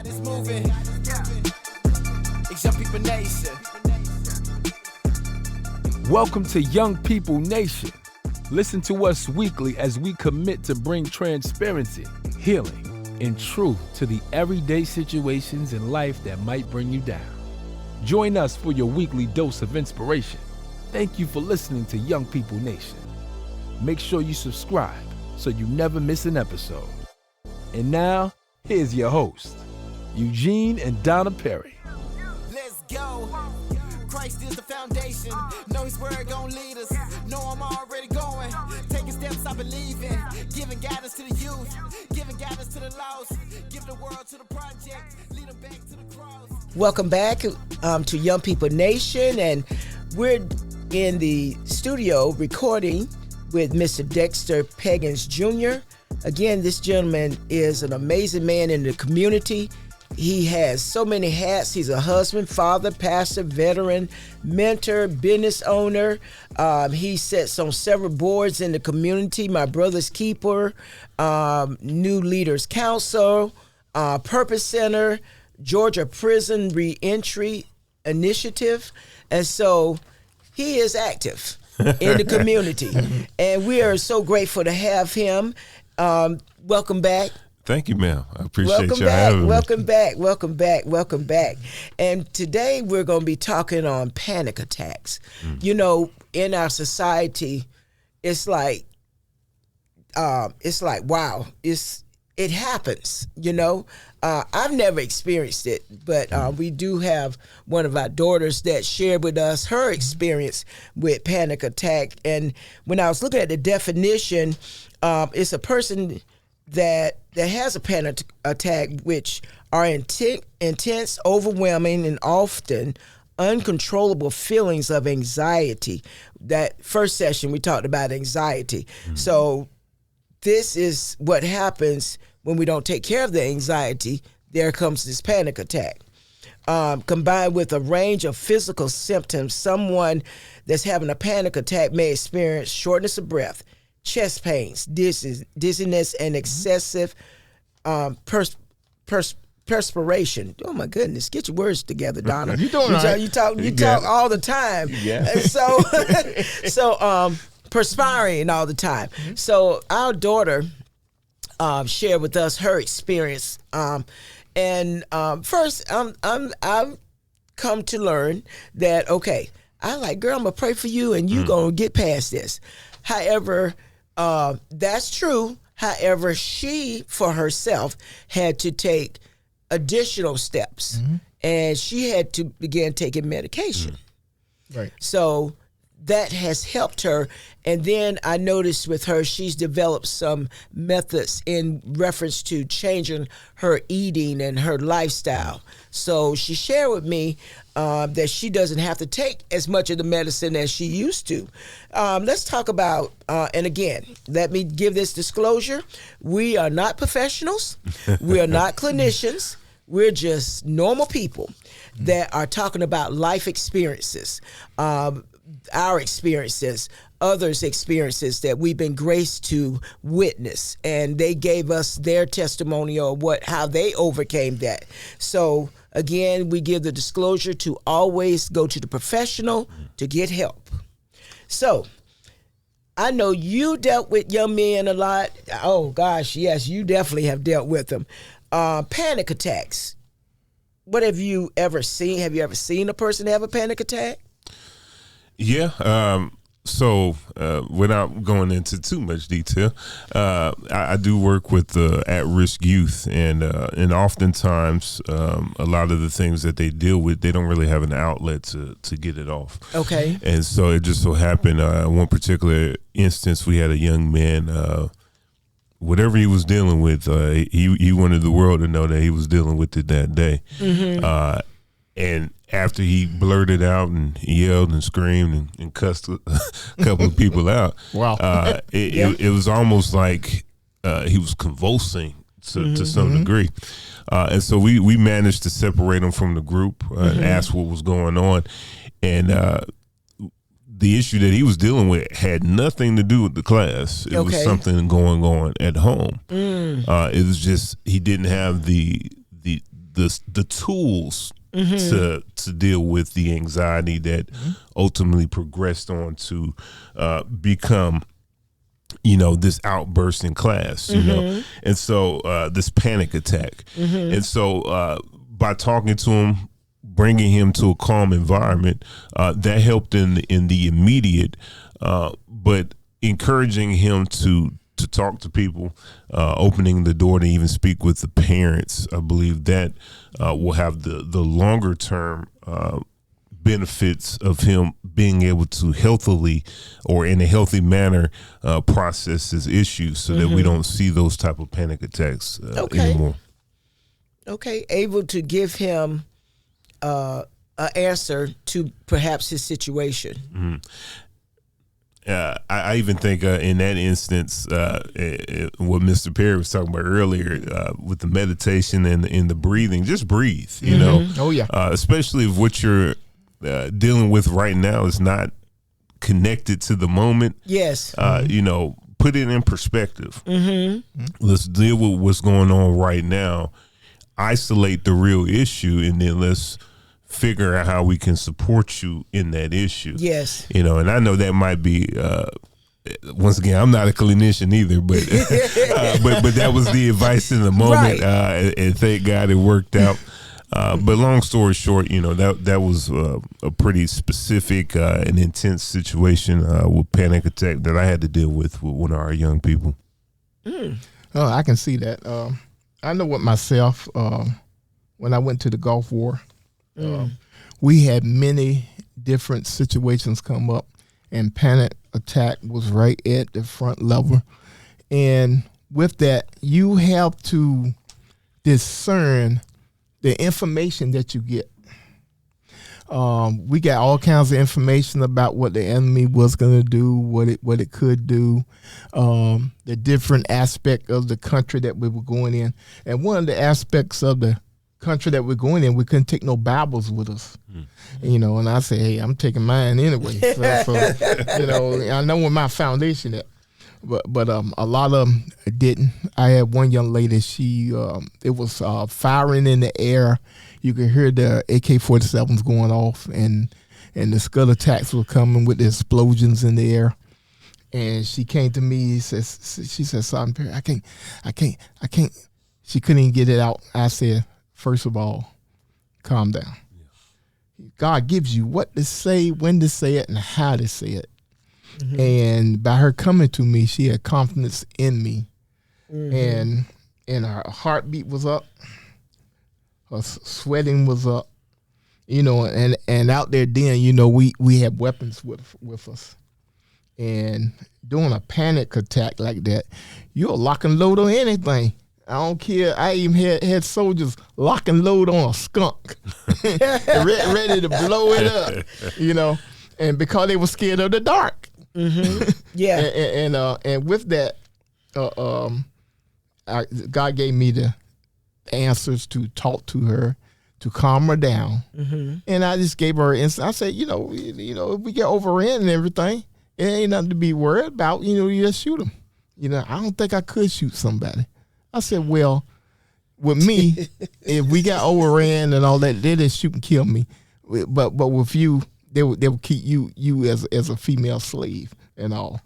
God is moving. It's Young People Nation. Welcome to Young People Nation. Listen to us weekly as we commit to bring transparency, healing, and truth to the everyday situations in life that might bring you down. Join us for your weekly dose of inspiration. Thank you for listening to Young People Nation. Make sure you subscribe so you never miss an episode. And now, here's your host, Eugene and Donna Perry. Let's go. Christ is the foundation. Know his word gon' lead us. Know I'm already going. Taking steps I believe in. Giving guidance to the youth. Giving guidance to the lost. Give the world to the project. Lead them back to the cross. Welcome back to Young People Nation. And we're in the studio recording with Mr. Dexter Peggins Jr. Again, this gentleman is an amazing man in the community. He has so many hats. He's a husband, father, pastor, veteran, mentor, business owner. He sits on several boards in the community, My Brother's Keeper, New Leaders Council, Purpose Center, Georgia Prison Reentry Initiative. And so he is active in the community. And we are so grateful to have him. Welcome back. Thank you, ma'am. I appreciate you having me. Welcome back. And today we're going to be talking on panic attacks. You know, in our society, it's like wow, it happens, you know. I've never experienced it, but we do have one of our daughters that shared with us her experience with panic attack. And when I was looking at the definition, it's a person that has a panic attack, which are intense, overwhelming, and often uncontrollable feelings of anxiety. That first session we talked about anxiety. So this is what happens when we don't take care of the anxiety. There comes this panic attack. Combined with a range of physical symptoms, someone that's having a panic attack may experience shortness of breath, chest pains, dizziness, and excessive perspiration. Oh my goodness! Get your words together, Donna. You doing right? You talk all the time. Yeah. So perspiring all the time. So our daughter shared with us her experience. First, I've come to learn that I like, girl, I'm gonna pray for you, and you gonna get past this. However, that's true. However, she, for herself, had to take additional steps, and she had to begin taking medication. Right. So that has helped her. And then I noticed with her, she's developed some methods in reference to changing her eating and her lifestyle. So she shared with me that she doesn't have to take as much of the medicine as she used to. Let's talk about, and again, let me give this disclosure. We are not professionals. We are not clinicians. We're just normal people that are talking about life experiences, our experiences, others' experiences that we've been graced to witness, and they gave us their testimonial of how they overcame that. So again, we give the disclosure to always go to the professional to get help. So I know you dealt with young men a lot. Oh gosh, yes, you definitely have dealt with them. Panic attacks. What have you ever seen? Have you ever seen a person have a panic attack? Yeah. So without going into too much detail, I do work with at-risk youth, and oftentimes a lot of the things that they deal with, they don't really have an outlet to get it off. Okay. And so it just so happened, one particular instance, we had a young man, whatever he was dealing with, he wanted the world to know that he was dealing with it that day. And after he blurted out and yelled and screamed and cussed a couple of people out, wow, it was almost like he was convulsing to some degree. And so we managed to separate him from the group and ask what was going on. And the issue that he was dealing with had nothing to do with the class. It was something going on at home. It was just he didn't have the the tools to deal with the anxiety that ultimately progressed on to become, this outburst in class, you know, and so this panic attack, and so by talking to him, bringing him to a calm environment, that helped in the immediate, but encouraging him to talk to people, opening the door to even speak with the parents, I believe that will have the longer term benefits of him being able to healthily or in a healthy manner process his issues so that we don't see those type of panic attacks anymore. Okay, able to give him an answer to perhaps his situation. I even think in that instance, what Mr. Perry was talking about earlier with the meditation and the breathing, just breathe, you know. Oh, yeah. Especially if what you're dealing with right now is not connected to the moment. Yes. Put it in perspective. Let's deal with what's going on right now, isolate the real issue, and then let's figure out how we can support you in that issue. Yes. And I know that might be once again, I'm not a clinician either, but but that was the advice in the moment, right. And thank God it worked out. But long story short, that was a pretty specific and intense situation with panic attack that I had to deal with one of our young people. Oh, I can see that. I know with myself, when I went to the Gulf War, we had many different situations come up, and panic attack was right at the front level. And with that, you have to discern the information that you get. We got all kinds of information about what the enemy was going to do, what it could do, the different aspect of the country that we were going in. And one of the aspects of the country that we're going in, we couldn't take no Bibles with us, and I say, hey, I'm taking mine anyway. So I know where my foundation at, but a lot of them didn't. I had one young lady, she it was firing in the air. You could hear the AK-47s going off, and the Scud attacks were coming with the explosions in the air. And she came to me, she said, Sergeant Perry, I can't. She couldn't even get it out. I said, first of all, calm down. Yeah. God gives you what to say, when to say it, and how to say it. And by her coming to me, she had confidence in me. And her heartbeat was up. Her sweating was up. And out there then, we had weapons with us. And doing a panic attack like that, you'll lock and load on anything. I don't care. I even had soldiers lock and load on a skunk, ready to blow it up, and because they were scared of the dark. Yeah. And with that, God gave me the answers to talk to her, to calm her down. And I just gave her answer. I said, if we get overran and everything, it ain't nothing to be worried about. You just shoot them. I don't think I could shoot somebody. I said, well, with me, if we got overran and all that, they just shoot and kill me. But with you, they would keep you as a female slave and all.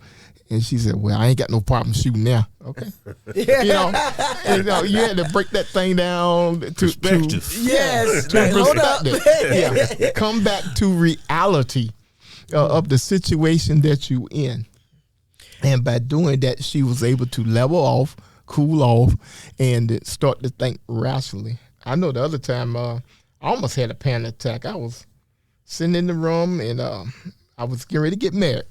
And she said, well, I ain't got no problem shooting now. Okay. You had to break that thing down to perspective. Yes. Hold up. Yeah. Come back to reality of the situation that you in. And by doing that, she was able to level off, cool off, and start to think rationally. I know the other time I almost had a panic attack. I was sitting in the room, and I was getting ready to get married.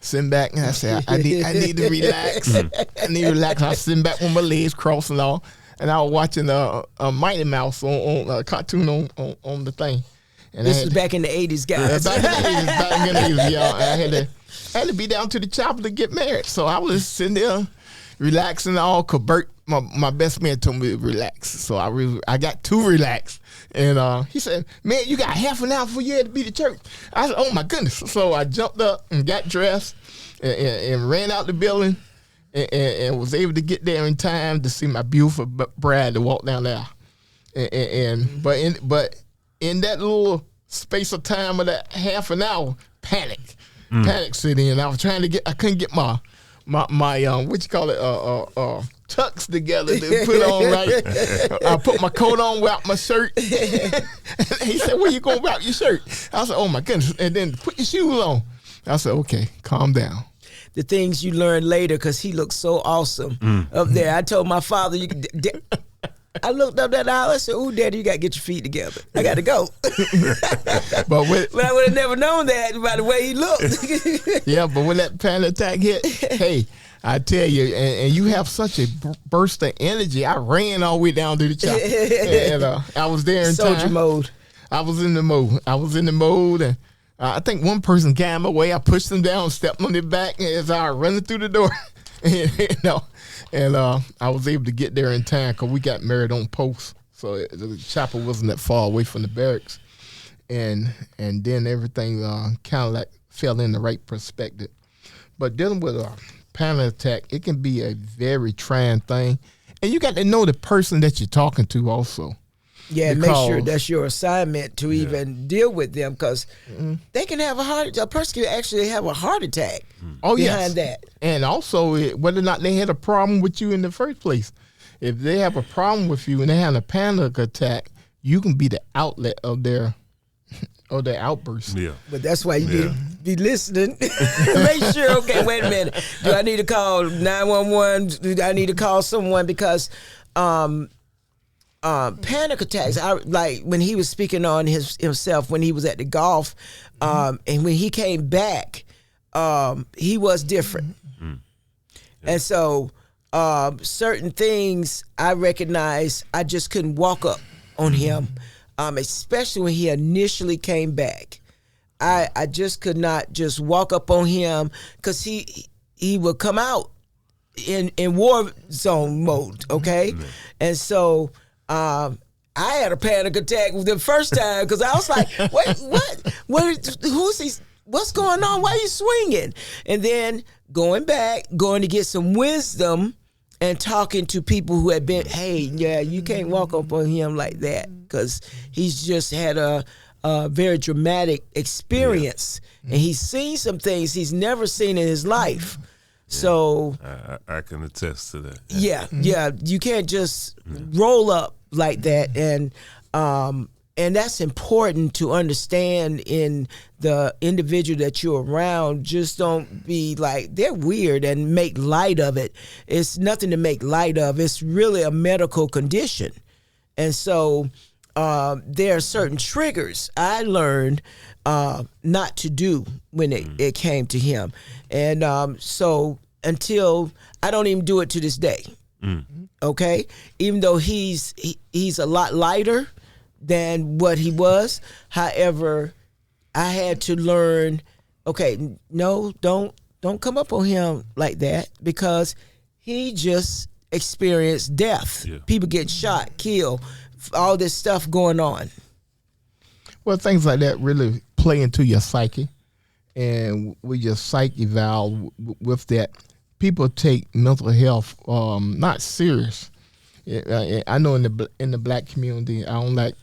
Sitting back, and I said, I need to relax. I need to relax. I was sitting back with my legs crossed and all, and I was watching a Mighty Mouse on a cartoon on the thing. And this was back in the 80s, guys. Back in the 80s, y'all. I had to be down to the chopper to get married. So I was sitting there relaxing all. Bert, my best man, told me to relax. So I got too relaxed. And he said, man, you got half an hour before you had to be to church. I said, oh, my goodness. So I jumped up and got dressed and ran out the building and was able to get there in time to see my beautiful bride to walk down the aisle. But in that little space of time of that half an hour, panic set in. I couldn't get my what you call it, tux together to put on right. I put my coat on, wrap my shirt. He said, "Where you gonna wrap your shirt?" I said, "Oh my goodness!" And then put your shoes on. I said, "Okay, calm down." The things you learn later, because he looked so awesome up there. I told my father, I looked up that aisle. I said, "Ooh, Daddy, you got to get your feet together. I got to go." But I would have never known that by the way he looked. Yeah, but when that panic attack hit, hey, I tell you, and you have such a burst of energy. I ran all the way down to the chopper, and I was there in Soldier time. mode. I was in the mode, and I think one person got my way. I pushed them down, stepped on their back, and as I was running through the door, and I was able to get there in time because we got married on post, so the chopper wasn't that far away from the barracks, and then everything kind of like fell in the right perspective. But dealing with a panic attack, it can be a very trying thing, and you got to know the person that you're talking to also. Yeah, make sure that's your assignment to even deal with them, because they can have a person can actually have a heart attack behind that. And also whether or not they had a problem with you in the first place. If they have a problem with you and they have a panic attack, you can be the outlet of their outburst. Yeah. But that's why you need to be listening. Make sure, okay, wait a minute. Do I need to call 911? Do I need to call someone? Because panic attacks, like when he was speaking on himself when he was at the golf, and when he came back, he was different. And so certain things I recognized, I just couldn't walk up on him, especially when he initially came back. I just could not just walk up on him, because he would come out in war zone mode, okay? And so I had a panic attack the first time, because I was like, wait, who's he? What's going on? Why are you swinging? And then going to get some wisdom and talking to people who had been, hey, yeah, you can't walk up on him like that, because he's just had a very dramatic experience, and he's seen some things he's never seen in his life. So I can attest to that. Yeah, you can't just roll up like that, and that's important to understand in the individual that you're around. Just don't be like, they're weird, and make light of it. It's nothing to make light of. It's really a medical condition, and so there are certain triggers I learned not to do when it came to him, and so until I don't even do it to this day. Okay, even though he's a lot lighter than what he was. However, I had to learn, okay, no, don't come up on him like that, because he just experienced death. Yeah. People get shot, killed, all this stuff going on. Well, things like that really play into your psyche, and with your psyche eval with that, people take mental health not serious. I know in the black community, I don't like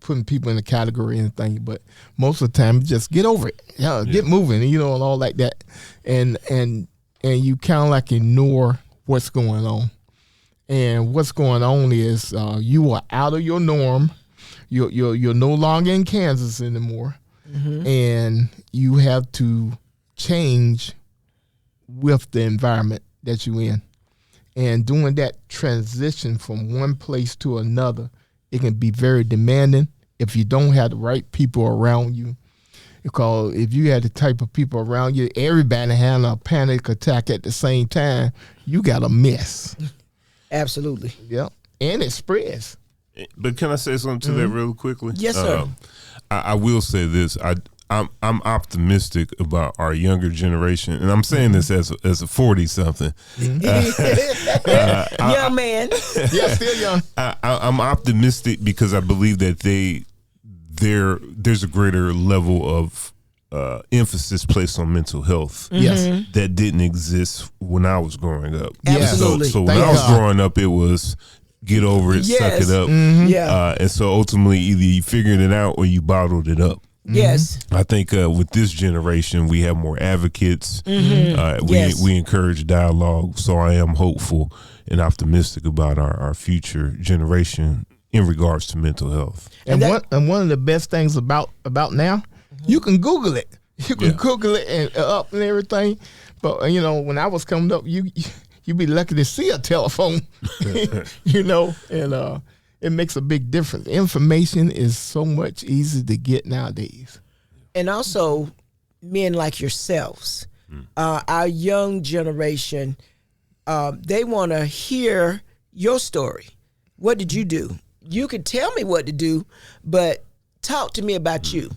putting people in a category or anything, but most of the time, just get over it. Get moving, and all like that, and you kind of like ignore what's going on. And what's going on is you are out of your norm. You're no longer in Kansas anymore, and you have to change with the environment that you're in. And doing that transition from one place to another, it can be very demanding if you don't have the right people around you. Because if you had the type of people around you, everybody having a panic attack at the same time, you got a mess. Absolutely. Yep. And it spreads. But can I say something to that real quickly? Yes, sir. I will say this. I'm optimistic about our younger generation, and I'm saying this as a 40-something. Young man. Yeah, still young. I'm optimistic because I believe that there's a greater level of emphasis placed on mental health. Yes. That didn't exist when I was growing up. Absolutely. So when I was growing up, it was get over it, suck Yes. it up. Yeah. And so ultimately, either you figured it out or you bottled it up. Yes. I think with this generation, we have more advocates. Yes. We encourage dialogue. So I am hopeful and optimistic about our future generation in regards to mental health. And that- one of the best things about now, you can Google it. You can Yeah. Google it and up and everything. But you know, when I was coming up, you'd be lucky to see a telephone. You know, and it makes a big difference. Information is so much easier to get nowadays. And also, men like yourselves, our young generation, they want to hear your story. What did you do? You can tell me what to do, but talk to me about you.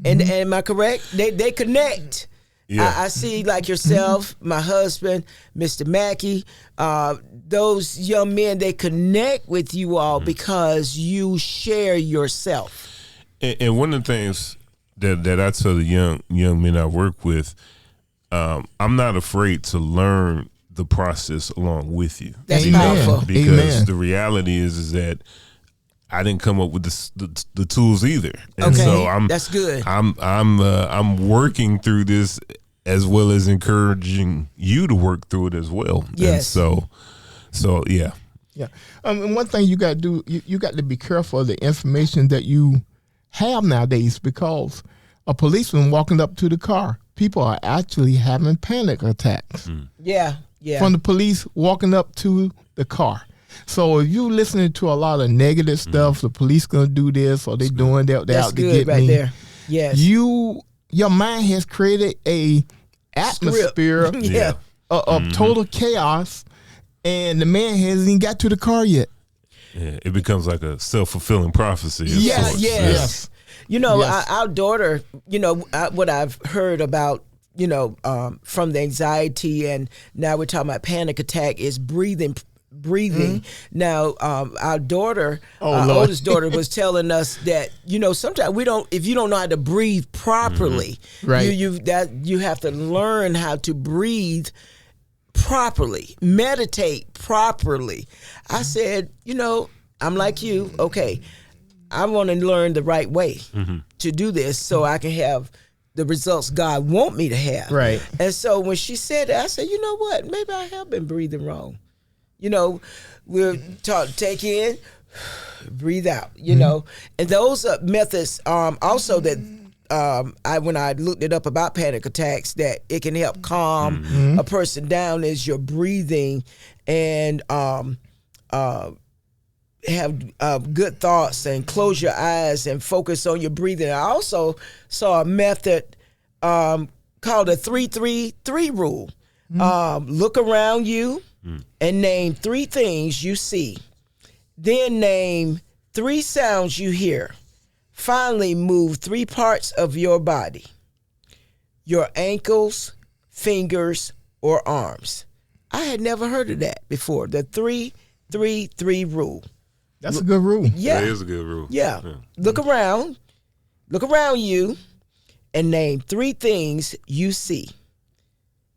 And am I correct? They connect. Yeah. I see like yourself, my husband, Mr. Mackey, those young men, they connect with you all because you share yourself. And one of the things that I tell the young men I work with, I'm not afraid to learn the process along with you. That's Amen. powerful. Because Amen. the reality is that I didn't come up with the tools either. And Okay, so that's good. I'm working through this as well as encouraging you to work through it as well. Yes. And so yeah. Yeah. And one thing you got to do, you got to be careful of the information that you have nowadays, because a policeman walking up to the car, people are actually having panic attacks Yeah, yeah. from the police walking up to the car. So if you listening to a lot of negative stuff, the police gonna do this or they doing that, they're That's out to good get right me. there. Yes. Your mind has created a atmosphere Yeah. of total chaos, and the man hasn't even got to the car yet. Yeah, it becomes like a self-fulfilling prophecy. of Yes, sorts. yes. You know, Yes. our daughter, you know, what I've heard about, you know, from the anxiety, and now we're talking about panic attack, is breathing. Now, our daughter, our Lord. oldest daughter, was telling us that, you know, sometimes if you don't know how to breathe properly, Right. you have to learn how to breathe properly, meditate properly. I said, you know, I'm like you. Okay, I want to learn the right way to do this so I can have the results God want me to have. Right. And so when she said that, I said, you know what? Maybe I have been breathing wrong. You know, we're taught to take in, breathe out, you know. And those methods also that when I looked it up about panic attacks, that it can help calm a person down is your breathing and have good thoughts and close your eyes and focus on your breathing. I also saw a method called the 3-3-3 rule. Look around you and name 3 things you see. Then name 3 sounds you hear. Finally, move 3 parts of your body: your ankles, fingers, or arms. I had never heard of that before. The 3-3-3 rule. That's a good rule. Yeah. That is a good rule. Yeah. Look around you and name 3 things you see.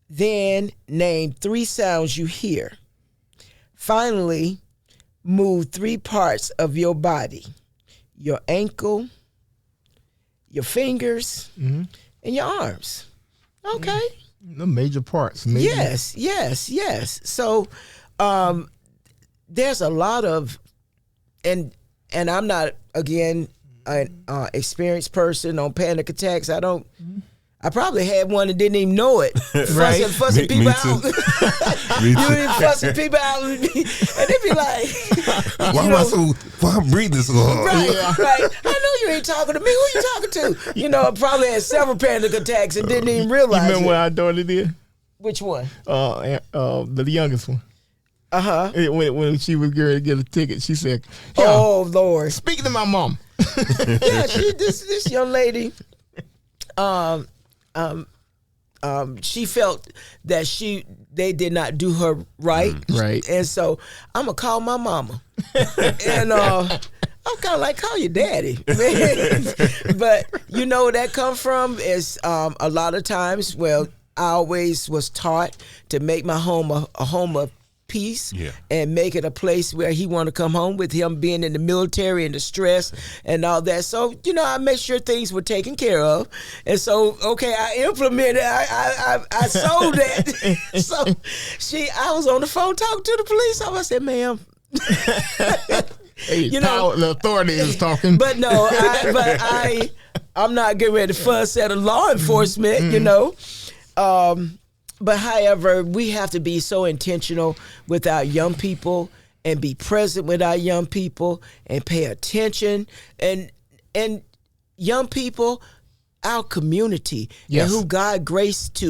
Then name 3 sounds you hear. Finally, move 3 parts of your body: your ankle, your fingers, and your arms. Okay. The major parts. Major. Yes. So there's a lot of, and I'm not, again, an experienced person on panic attacks. I probably had one and didn't even know it. Right. Fussing Me people too. out. Me You too. be fussing people out, and they be like, Why I'm breathing so hard? right. I know you ain't talking to me. Who you talking to? You know, I probably had several panic attacks and didn't even You realize remember it. what our daughter did? Which one? The youngest one. Uh-huh. When she was going to get a ticket, she said, Oh, Lord. speaking to my mom. Yeah, this young lady, she felt that they did not do her right. Right. And so I'm gonna call my mama. And I'm kind of like, call your daddy. But you know where that come from is a lot of times, well, I always was taught to make my home a home of peace Yeah. and make it a place where he want to come home, with him being in the military and the stress and all that. So, I make sure things were taken care of. And so, okay, I implemented, I sold that. So I was on the phone talking to the police. I said, ma'am, Hey, the authority is talking. But no, I'm not getting ready to fuss at a law enforcement, But however, we have to be so intentional with our young people and be present with our young people and pay attention. And young people, our community, yes, and who God graced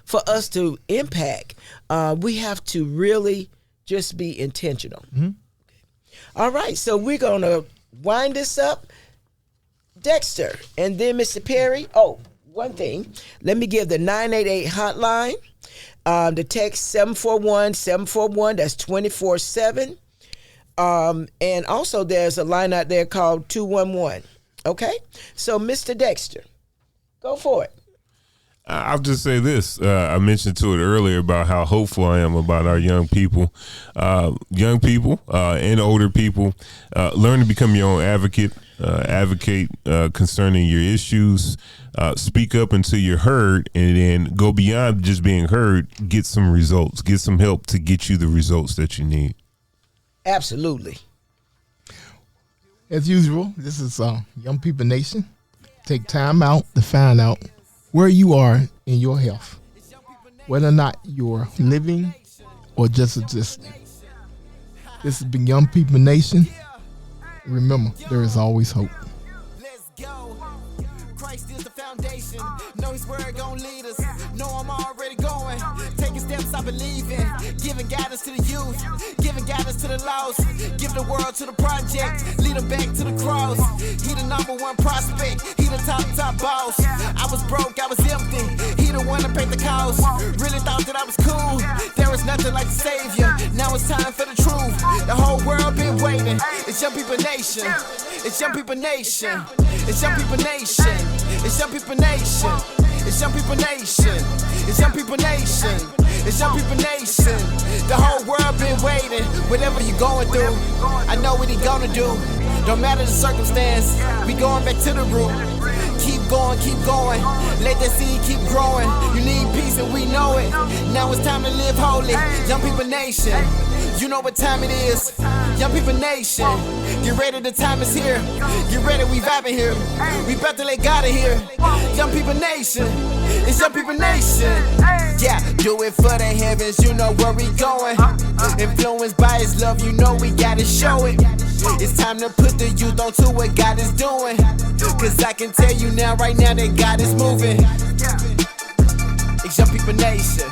for us to impact, we have to really just be intentional. Mm-hmm. All right, so we're going to wind this up. Dexter, and then Mr. Perry. Oh, one thing. Let me give the 988 hotline. The text 741-741. That's 24/7. And also there's a line out there called 211. Okay? So, Mr. Dexter, go for it. I'll just say this. I mentioned to it earlier about how hopeful I am about our young people. And older people. Learn to become your own advocate. Advocate concerning your issues. Speak up until you're heard, and then go beyond just being heard. Get some results. Get some help to get you the results that you need. Absolutely. As usual, this is Young People Nation. Take time out to find out where you are in your health, whether or not you're living or just existing. This has been Young People Nation. Remember, there is always hope. Let's go. Christ is the foundation. Know his word gon' lead us. Know I'm already going. Taking steps I believe in. Giving guidance to the youth. Giving guidance to the lost. Give the world to the project. Lead them back to the cross. He the #1 prospect. He the top boss. I was broke, I was empty. He the one that paid the cost. Really thought that I was cool. There was nothing like the Savior. Now it's time for the truth. The whole world been waiting. It's Young People Nation. It's Young People Nation. It's Young People Nation. It's Young People Nation. It's Young People Nation. It's Young People Nation. It's Young People Nation. The whole world been waiting. Whatever you going through, I know what he gonna do. Don't matter the circumstance, we going back to the root. Keep going. Let that seed keep growing. You need peace and we know it. Now it's time to live holy. Young People Nation. You know what time it is. Young People Nation. Get ready, the time is here. Get ready, we vibing here. We about to let God in here. Young People Nation. It's Young People Nation. Yeah, do it for the heavens, you know where we going. Influenced by his love, you know we gotta show it. It's time to put the youth onto what God is doing. Cause I can tell you now, right now, that God is moving. It's Young People Nation.